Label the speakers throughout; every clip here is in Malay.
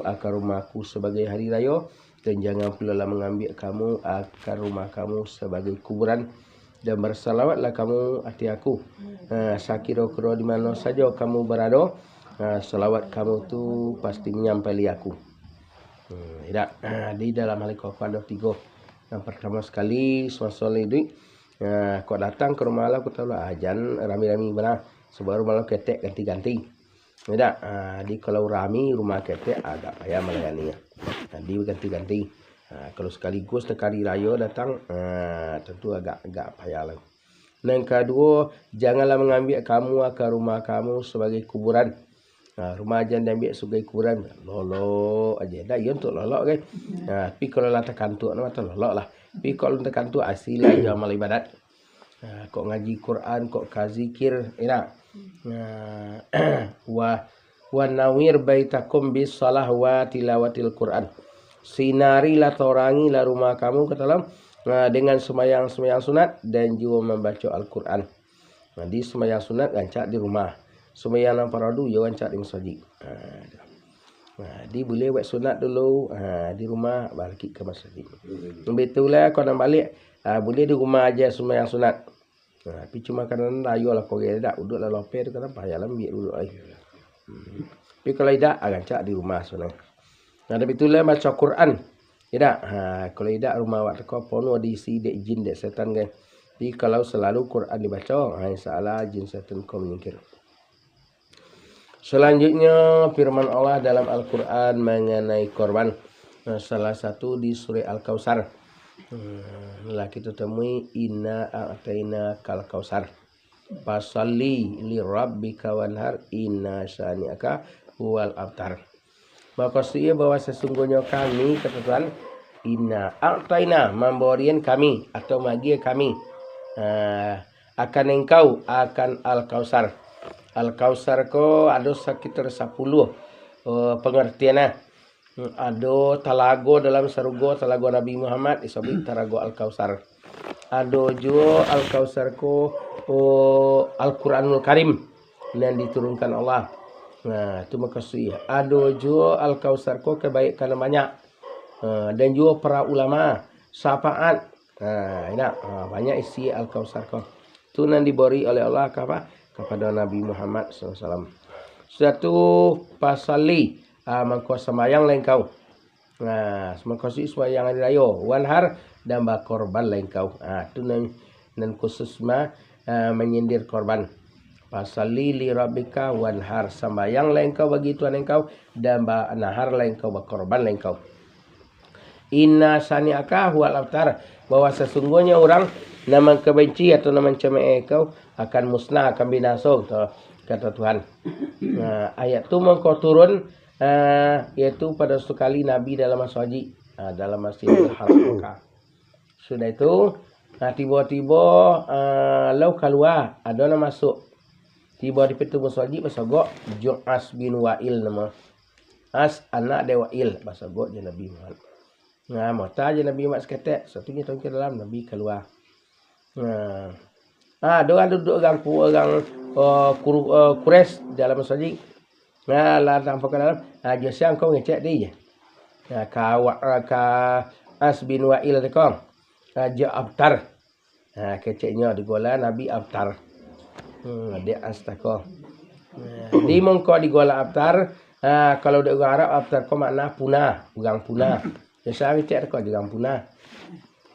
Speaker 1: akan rumahku sebagai hari raya, dan jangan pula lah mengambil kamu akan rumah kamu sebagai kuburan, dan bersalawatlah kamu hati aku sakira-kira di mana saja kamu berada, salawat kamu tu pasti menyampai aku. Di dalam hal Al-Quran ada 3. Yang pertama sekali semasa duit kau datang ke rumah Allah, aku tahu lah ajan rami-rami benar sebab rumah Allah ketek ganti-ganti. Di kalau rami rumah ketek agak payah melayani. Di ganti-ganti. Kalau sekaligus sekali raya datang tentu agak payah lah. Yang kedua, janganlah mengambil kamu akan rumah kamu sebagai kuburan. Rumah ajan diambil sebagai kuburan, lolok aja. Dah ya untuk lolok kan. Tapi kalau lah terkantuk nama tu lolok lah. Tapi kalau terkantuk asli lah ya amal ibadat. Kok ngaji Quran, kok kazikir, enak. Wa nawir baitakum bis salah wa tilawatil Quran. Sinarilah torangilah rumah kamu ke dalam dengan sembahyang sunat dan juga membaca Al-Quran. Di sembahyang sunat gancak di rumah. Sembahyang fardu ya gancak di masjid. Di boleh buat sunat dulu di rumah balik ke masjid. Betullah kau nak balik boleh di rumah aja sembahyang sunat. Tapi cuma kerana rayu lah kau tak duduk lah lope tu kan payah lah ambil dulu ai. Tapi kalau tidak gancak di rumah sunat. Ada betulnya baca Quran. Tidak. Kalau tidak rumah waktu kau penuh diisi dek jin dek setan kan. Jadi kalau selalu Quran dibaca, insyaallah jin setan kau menyingkir. Selanjutnya firman Allah dalam Al-Quran mengenai korban. Salah satu di surah Al-Kautsar. Kita temui inna a'taina kal kausar. Fasalli li rabbika wanhar inna syani'aka huwal abtar. Maksudnya bahwa sesungguhnya kami kata Tuhan, inna a'taina memberikan kami atau bagi kami akan engkau akan al-kausar. Al-kausar ko ada sekitar 10 pengertiannya. Ada talago dalam surga, talago Nabi Muhammad disebut talago Al-Kausar. Ada juga Al-Kausar ko Al-Quranul Karim yang diturunkan Allah. Itu maksudnya. Ada juga Al-Kausar ko kebaikan banyak. Dan juga para ulama syafaat. Banyak isi Al-Kausar ko. Itu yang diberi oleh Allah kepada Nabi Muhammad SAW. Satu pasali mangko sembayang lain kau. Mangko sembayang hari raya wanhar dan berkorban lain kau. Itu nan khusus menyindir korban. Pasali li rabbika wanhar, sembayang lain kau bagi Tuhan engkau dan nahar lain kau berkorban lain kau. Inna sani'aka huwal abtar, bahwa sesungguhnya orang nama kebenci atau nama cemeh kau akan musnah, akan binasa kata Tuhan. Ayat tu mangko turun yaitu pada sekali Nabi dalam masjid dalam Masjidil Haram. Sudah itu tiba-tiba lau keluar ada orang masuk. Tiba di pintu masjid basagok Ju'as bin Wa'il nama. As anak dia Wa'il basagok je Nabi Muhammad. Mata je Nabi Muhammad seketek, satunya tahun ke dalam Nabi keluar. Orang duduk orang Quraisy dalam masjid. Lah tanpa ke dalam. Jasa kau ngecek dia je. Ka As bin Wa'il tekong. Ja abtar. Keceknya di gola Nabi abtar. Dia As tekong. Di mongko di gola abtar. Kalau dia orang Arab abtar ko makna punah, orang punah. Jasa ngecek tekong orang punah.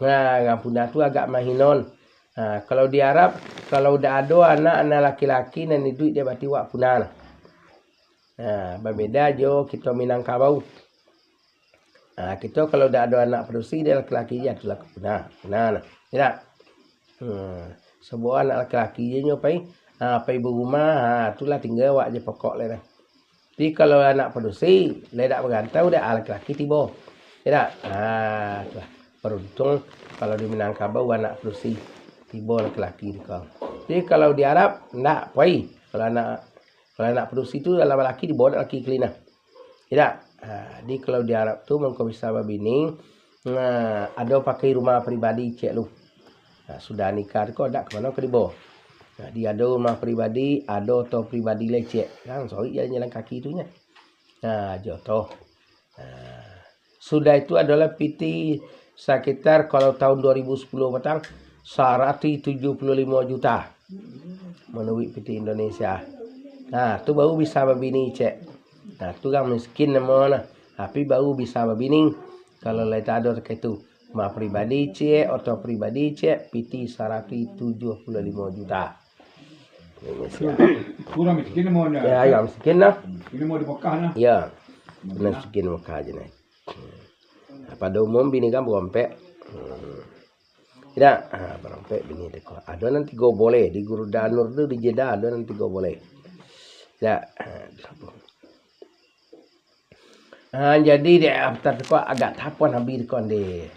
Speaker 1: Orang punah tu agak mahinon. Kalau di Arab, kalau dah ada anak laki-laki dan duit dia berarti wak punah. Berbeda jo kita Minangkabau. Kita kalau dah ada anak produksi dia laki-laki dia itulah punah. Tidak. Sebuah anak laki-laki dia nyopai pai berumah, itulah tinggal wak je pokok lah. Tapi kalau anak produksi, ledak berantau dah laki-laki tiba. Tidak. Beruntung kalau di Minangkabau anak produksi tiba laki-laki di kau. Jadi kalau di Arab enggak pai. Kalau anak produksi itu dalam laki dibawa laki kelina. Tidak. Jadi kalau di Arab tu mengko bisa babini ada pakai rumah pribadi cek lu. Sudah nikah kau dak ke mana ke dibawa. Dia ada rumah pribadi, ada auto pribadi lecek. Sorry jalan kaki itunya. Jotoh. Sudah itu adalah piti sekitar kalau tahun 2010 petang 175 juta menurut piti Indonesia. Nah, tu baru bisa berbini cek. Nah, tu kan miskin namanya. Tapi baru bisa berbini. Kalau lain tak ada kayak itu. Ma pribadi cek, atau pribadi cek, piti 175 juta.
Speaker 2: Kurang miskin mau dah.
Speaker 1: Ya, yang miskin lah.
Speaker 2: Ini mau di Mekah lah.
Speaker 1: Ya, benar miskin Mekah aja nih. Pada umum bini kan berompek. Tidak, berompek bini deko. Ada nanti go boleh di Guru Danur tu di Jeddah ada nanti go boleh. Ya, jadi dia after ko agak tapon habis kon de.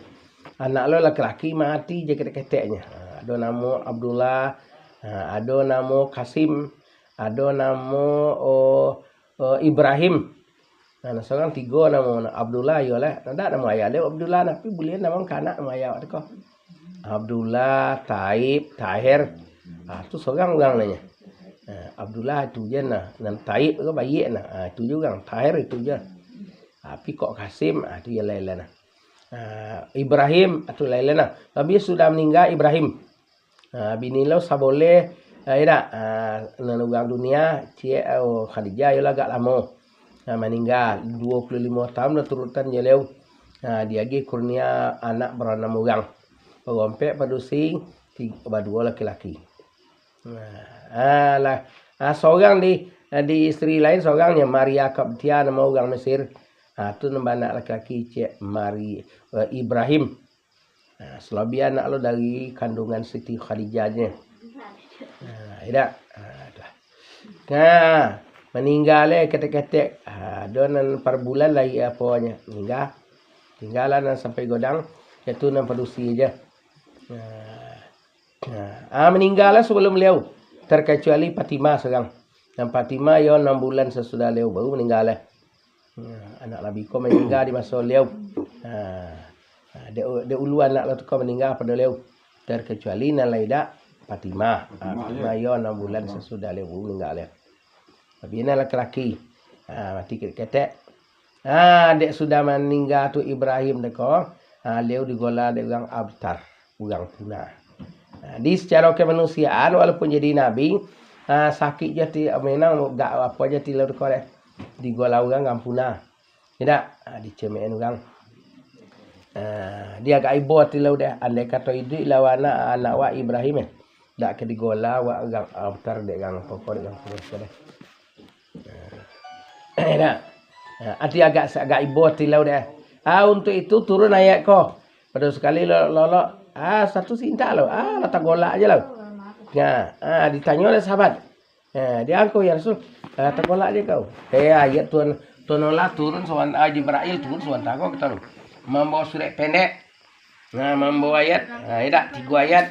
Speaker 1: Anak lo laki-laki mati je ketek-keteknya. Ada nama Abdullah, ada nama Kasim, ada nama Ibrahim. Nah, seorang 3 nama Abdullah yolah. Ndak nama ayah dia Abdullah tapi boleh nama kanak nama ayah deko. Abdullah, Taib, Tahir. Tu seorang nanya. Abdullah itu je nah, dan Taib ke bayi nah, itu juga Tahir itu je. Tapi kok Kasim itu ya lain nah. Ibrahim itu lain nah. Tapi sudah meninggal Ibrahim. Bini lo saboleh tidak nenugang dunia cie Khadijah ya agak lama. Meninggal 25 tahun dah turutan jeleu. Dia lagi kurnia anak beranak orang. Rompek padusi 2 laki-laki. Seorang di istri lain seorangnya Maria Kaptia nama orang Mesir. Itu nama anak laki-laki cik Ibrahim. Selebih anak lo dari kandungan Siti Khadijahnya. Meninggal ketek-ketek. Donan per bulan lagi apanya meninggal. Tinggalan sampai godang itu nan padusi aja. Meninggal sebelum beliau. Terkecuali Fatimah sekarang. Dan Fatimah ya 6 bulan sesudah beliau baru meninggal. Anak Nabi ko meninggal di masa beliau. Dia ulu anak lo ko meninggal pada beliau. Terkecuali nan laida Fatimah. Fatimah ya 6 bulan sesudah beliau baru meninggal. Tapi ini laki-laki. Mati ketek. Dek sudah meninggal tu Ibrahim deko. Beliau digola dek orang abtar, orang punah. Di secara kemanusiaan walaupun jadi nabi, sakit je memang gak apa aja ti lalu korek digola orang gampuna. Tidak dicemen orang. Dia agak ibu ti lalu deh. Andai kata itu lawana anak wa Ibrahim dak ke digola wa orang abtar dek gang pokok dek gang punah deh. Tidak. Ati agak ibu ti lalu deh. Untuk itu turun ayat ko. Pada sekali lolo satu cinta lo. Letak golak aja lo. Ditanya oleh sahabat. Dia aku ya Rasul. Letak golak aja kau. Ayat Tuhan Allah turun soal Jibril turun soal tako kita lo. Membawa surat pendek. Membawa ayat. Tidak 3 ayat.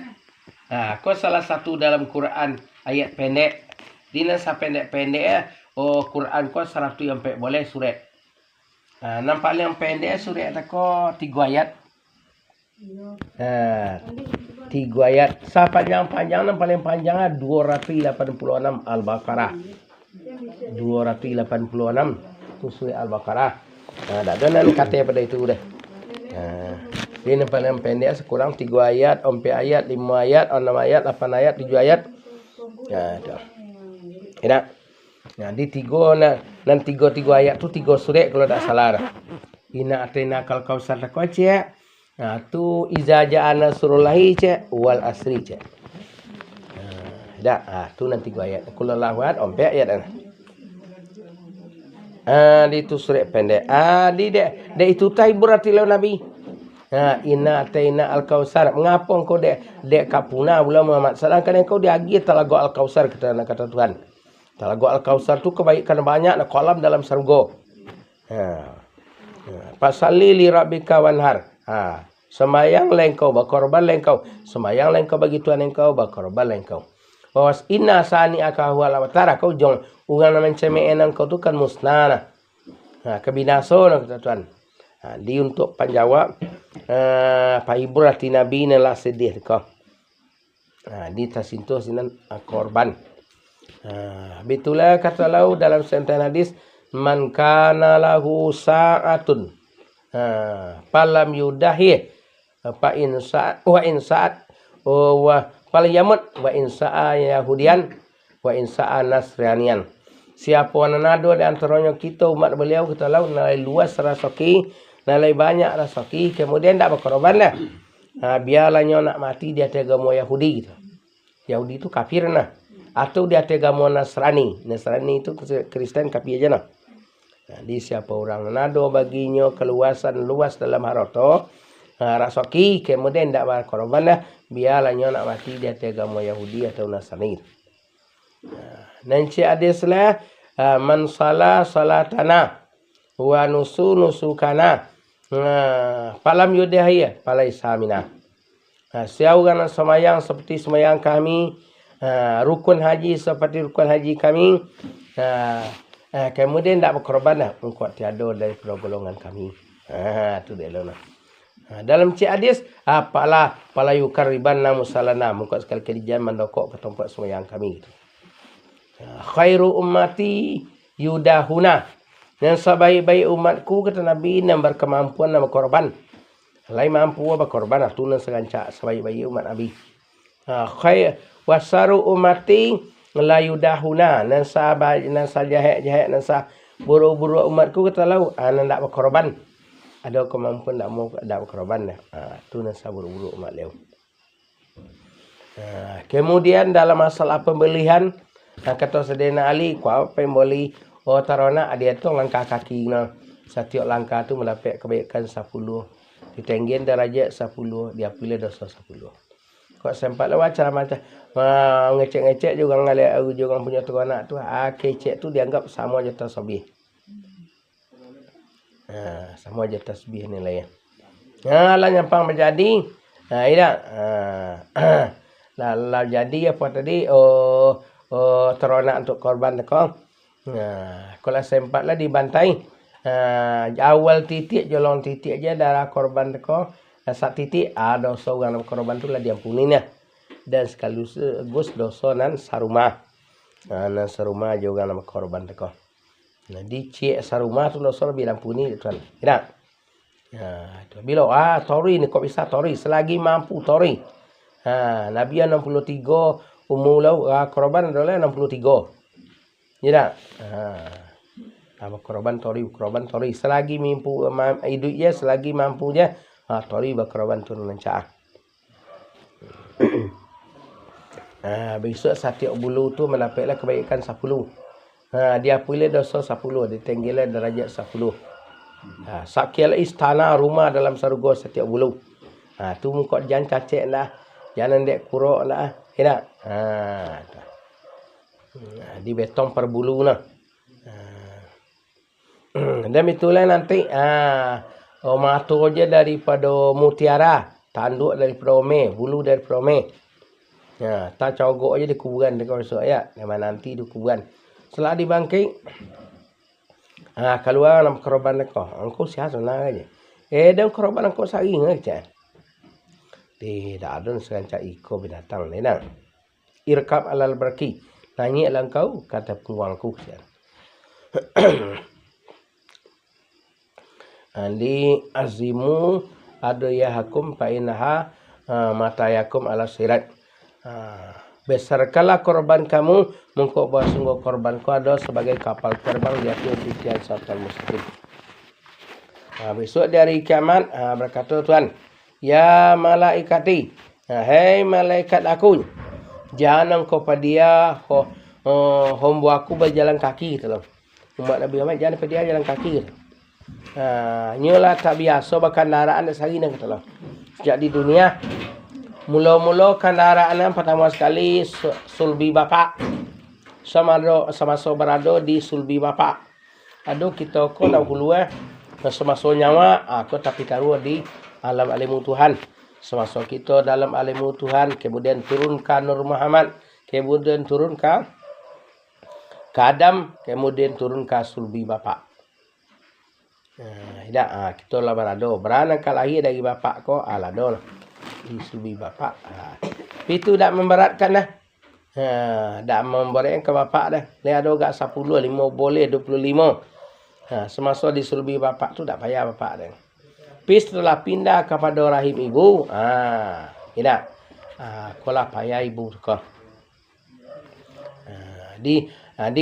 Speaker 1: Kau salah satu dalam Quran ayat pendek. Dina sa pendek-pendek Quran kau 100 yang boleh surat. Nampak yang pendek surat tako 3 ayat. 3 ayat. Panjang yang paling panjang 286 Al-Baqarah. 286 itu surat Al-Baqarah. Ada nan kata pada itu udah. Ini yang paling pendek sekurang 3 ayat, 4 ayat, 5 ayat, 6 ayat, 8 ayat, 7 ayat. Enak. Di 3 nan 3 ayat tu 3 surat kalau tak salah. Ina atina kal kausar ko cek. Tu iza ja'a nasrullahi cek wal asri cek. Tu nanti 3 ayat. Kullallahu ahad 4 ayat. Di tu surat pendek. Di dek itu tai berarti lawan Nabi. Inna ataina al-kausar. Mengapa engkau dek kapuna bulan Muhammad? Sedangkan engkau diagi talago al-kausar kata Tuhan. Talago al-kausar tu kebaikan banyak nak kolam dalam surga. Pasalli li rabbika wanhar. Semayang lengkau berkorban lengkau. Semayang lengkau bagi Tuhan engkau berkorban lengkau. Bawas inna sani akahu al-awtara. Kau jong urang nama cemean engkau tu kan musnana. Kebinaso kata Tuhan. Di untuk panjawab paibrati nabi nala sedih kau. Di tasinto sinan korban. Bitulah kata lau dalam senten hadis man kana lahu sa'atun falam yudahi fa in sa'at wa in sa'at wa fal yamut wa in sa'a yahudian wa in sa'a nasranian. Siapa nanado di antaranya kita umat beliau kita lau nalai luas rasoki, nalai banyak rasoki, kemudian tak berkorban dah. Biarlah nyo nak mati di atas agama Yahudi gitu. Yahudi itu kafir nah. Atau di atas agama Nasrani. Nasrani itu Kristen kafir aja nah. Jadi siapa orang nado baginya keluasan luas dalam harta rasoki, kemudian tak berkorban dah. Biarlah nyo nak mati di atas agama Yahudi atau Nasrani. Nanti hadis lah man salatana wa nusukana falam yudahiya falaisa minna. Siapa semayang seperti semayang kami, rukun haji seperti rukun haji kami, kemudian tak berkorban dah, engkau tiada dari golongan kami. Itu dia lah. Dalam hadis pala yukarribanna musallana, engkau sekali-kali jangan mendokok ke tempat semayang kami gitu. Khairu ummati yudahuna, yang sebaik-baik umatku kata Nabi yang berkemampuan dan berkorban. Lain mampu berkorban tu nan segancak sebaik-baik umat Nabi. Khair wasaru ummati la yudahuna, nan sahabat nan jahat nan buruk-buruk umatku kata lau nan tak berkorban. Ada kemampuan tak berkorban dah. Tu nan buruk-buruk umat leu. Kemudian dalam masalah pembelian, kata Sayyidina Ali, kau apa yang beli tarona dia tu langkah kaki na. Setiap langkah tu mendapat kebaikan 10. Ditenggen darajat 10, dia pilih dosa 10. Kau sempat lewat cara macam ngecek-ngecek juga ngalih juga punya tu anak tu. Kecek tu dianggap sama je tasbih. Sama je tasbih nilai. Lah nyampang menjadi. Tidak. Lah jadi apa tadi? Teronak untuk korban kau. Kalau sempat lah dibantai. Awal titik jolong titik aja darah korban kau. Saat titik dosa orang korban tu lah diampuni nya. Dan sekaligus dosa nan sarumah. Nan sarumah juga nama korban kau. Nah dicek sarumah tu dosa lebih diampuni tuan. Tidak. Bila tori ni kok bisa tori selagi mampu tori. Nabi 63 umur korban adalah 63. Ya. Korban tori selagi mampu hidup dia selagi mampu dia tori berkorban turun lancah. Besok setiap bulu tu mendapatlah kebaikan 10. Dia pilih dosa 10, ditenggilah darajat 10. Sakial istana rumah dalam surga setiap bulu. Tu muka jangan cacek lah. Jangan dek kurok lah. Tidak. Di betong per bulu nah. Dan itulah nanti mata aja daripada mutiara, tanduk daripada ome, bulu daripada ome. Tak cogok aja di kuburan dekat besok ya. Memang nanti di kuburan. Setelah dibangkit keluar dalam korban kau. Engkau sihat senang aja. Dan korban engkau saring aja. Tidak ada segancak iko binatang ni nah. Irkab alal berki. Nanya lah engkau kata penguangku sihat. Andi azimu ada yahakum fainaha matayakum ala sirat. Besarkanlah korban kamu, mengkau bahawa sungguh korbanku ada sebagai kapal terbang di atas titian syaitan mustaqim. Besok dari kiamat berkata Tuhan, ya malaikati, hei malaikat aku, jangan engkau pada dia hamba aku berjalan kaki gitu loh. Umat Nabi Muhammad jangan pada dia jalan kaki gitu. Nyolah tak biasa berkendaraan dah sehari nak kata lah. Sejak di dunia mula-mula kendaraan yang pertama sekali sulbi bapa. Sama-sama berada di sulbi bapa. Aduh kita kau nak keluar semasa nyawa aku tapi taruh di alam alimu Tuhan. Semasa kita dalam alimu Tuhan kemudian turunkan Nur Muhammad, kemudian turunkan Adam, kemudian turunkan sulbi bapa. Kita lah berada lahir dari bapak ko alado lah di sulbi bapak. Itu tak memberatkan dah. Tak memberatkan ke bapak dah. Dia ada gak 10, 5 boleh 25. Semasa disulbi bapak tu tak payah bapak dia. Tapi setelah pindah kepada rahim ibu, tidak. Kalau payah ibu tu kau. Di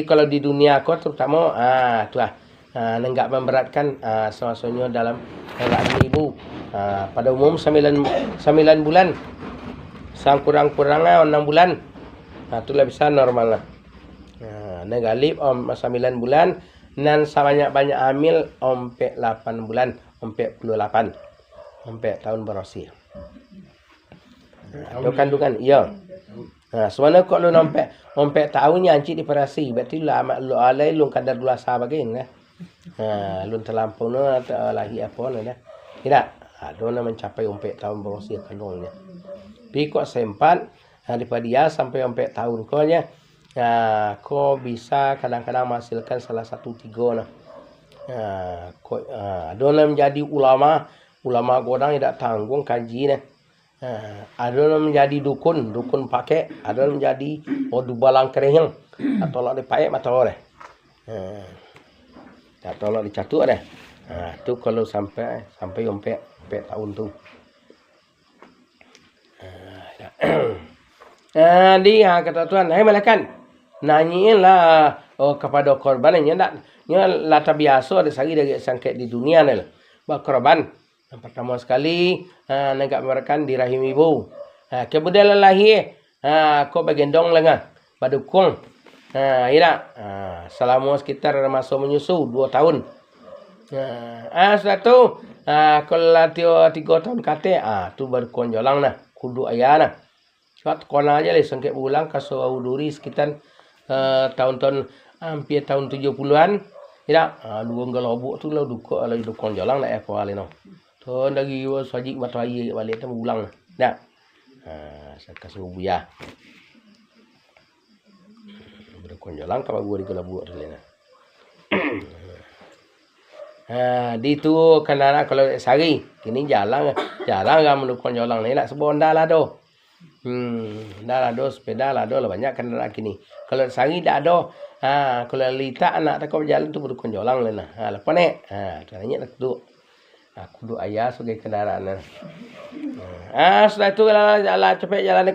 Speaker 1: kalau di dunia kau terutama tu lah. Nenggak memberatkan semuanya dalam rahim ibu. Pada umum 9 bulan. Sang kurang-kurangnya 6 bulan. Itulah bisa normal lah. Negalip 9 bulan. Dan sebanyak-banyak hamil sampai 8 bulan. Sampai 28. Sampai tahun berosi. Itu kandungan. Ya. Sebenarnya kok lu sampai tahunnya ancik diperasi. Berarti lu alai lu kadar dua sah bagian. Lu terlampau nu lahir apa nu dah. Tidak. Dona mencapai sampai tahun berosi kandungnya. Tapi kok sempat daripada dia sampai tahun kau nya. Kau bisa kadang-kadang menghasilkan salah satu 3 nah. Dona menjadi ulama godang tidak tanggung kaji nah. Ada menjadi dukun pakai, ada menjadi dubalang kereng atau lo dipakai atau deh. Atau lo dicatuk deh. Tu kalau sampai tahun tu. Kata Tuhan, hai malaikat, nanyain lah kepada korbannya nya lah biasa ada sagi dari sangket di dunia ni lah. Korban yang pertama sekali negak memberikan di rahim ibu. Kemudian lahir kau bagendong lengan badukung. Selama sekitar masa menyusu 2 tahun. Setelah tu kalau 3 tahun kate tu baru konjolang nah kudu ayah nah. Kat kona aja le sangket bulan kaso uduri sekitar tahun-tahun hampir tahun 70-an. Tidak, dua ngelobok tu lah duka lah hidup konjolang nak apa ale no. Tu lagi sajik mata air balik tu ulang. Dah. Sakas buya. Berkonjolang kalau gua di kelabuk tu lena. Di tu kenara kalau sari, kini jarang kan menurut konjolang ni lah sebonda lah doh. Dah lah doh sepeda lah doh lah banyak kendaraan kini. Kalau sari tak ada. Kalau lita anak tak kau berjalan tu menurut konjolang lena. Lepas ni, caranya nak duduk. Kudu ayah sebagai kendaraan. Setelah itu lah cepat jalan